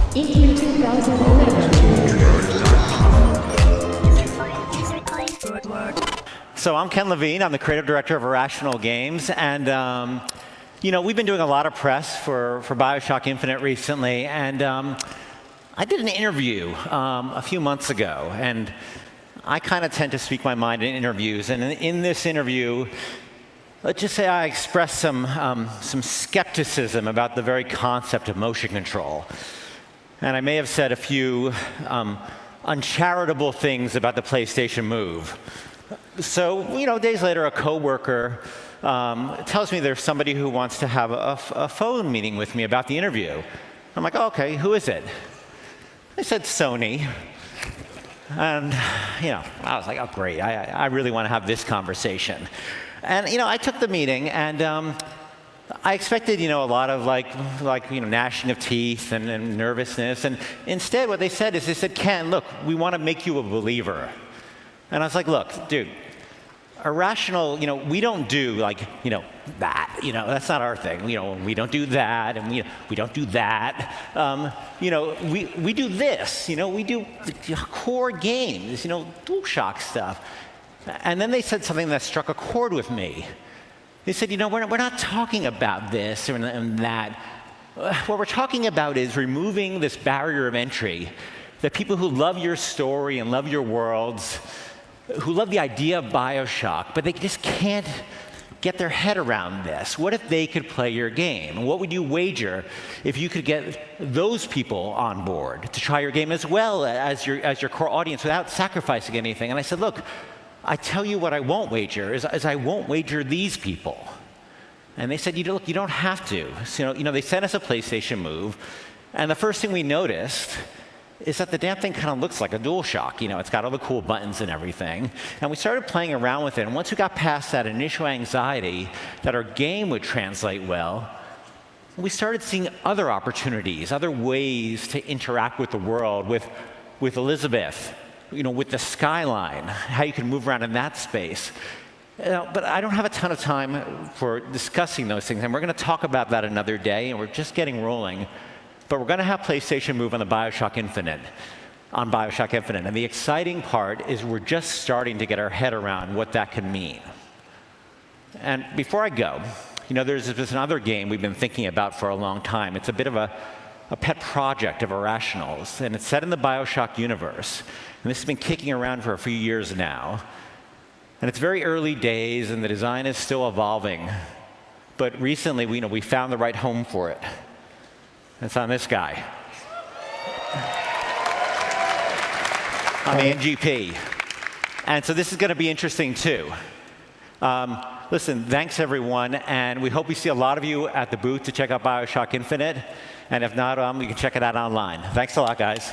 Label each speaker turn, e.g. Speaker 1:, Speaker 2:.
Speaker 1: E311.
Speaker 2: So I'm Ken Levine. I'm the creative director of Irrational Games. And you know, we've been doing a lot of press for BioShock Infinite recently. And I did an interview a few months ago. And I kind of tend to speak my mind in interviews. And in this interview, let's just say I expressed some skepticism about the very concept of motion control. And I may have said a few uncharitable things about the PlayStation Move. So, you know, days later, a coworker tells me there's somebody who wants to have a phone meeting with me about the interview. I'm like, oh, okay, who is it? They said Sony. And, you know, I was like, oh, great, I really want to have this conversation. And, you know, I took the meeting, and I expected, you know, a lot of like you know, gnashing of teeth and nervousness. And instead, what they said is, they said, Ken, look, we want to make you a believer. And I was like, look, dude, Irrational, you know, we don't do like, you know, that. You know, that's not our thing. You know, we don't do that, and we don't do that. You know, we do this. You know, we do core games. You know, DualShock stuff. And then they said something that struck a chord with me. They said, you know, we're not talking about this or that. What we're talking about is removing this barrier of entry that people who love your story and love your worlds, who love the idea of BioShock, but they just can't get their head around this. What if they could play your game? What would you wager if you could get those people on board to try your game as well as your core audience without sacrificing anything? And I said, look, I tell you what I won't wager is I won't wager these people. And they said, look, you don't have to. So, you know, they sent us a PlayStation Move, and the first thing we noticed is that the damn thing kind of looks like a DualShock. You know, it's got all the cool buttons and everything. And we started playing around with it, and once we got past that initial anxiety that our game would translate well, we started seeing other opportunities, other ways to interact with the world, with Elizabeth, you know, with the skyline, how you can move around in that space. But I don't have a ton of time for discussing those things, and we're going to talk about that another day, and we're just getting rolling. But we're going to have PlayStation Move on the BioShock Infinite, And the exciting part is we're just starting to get our head around what that can mean. And before I go, you know, there's another game we've been thinking about for a long time. It's a bit of a pet project of Irrational's, and it's set in the BioShock universe. And this has been kicking around for a few years now. And it's very early days, and the design is still evolving. But recently, we found the right home for it. It's on this guy. On the NGP. And so this is going to be interesting, too. Listen, thanks, everyone. And we hope we see a lot of you at the booth to check out BioShock Infinite. And if not, you can check it out online. Thanks a lot, guys.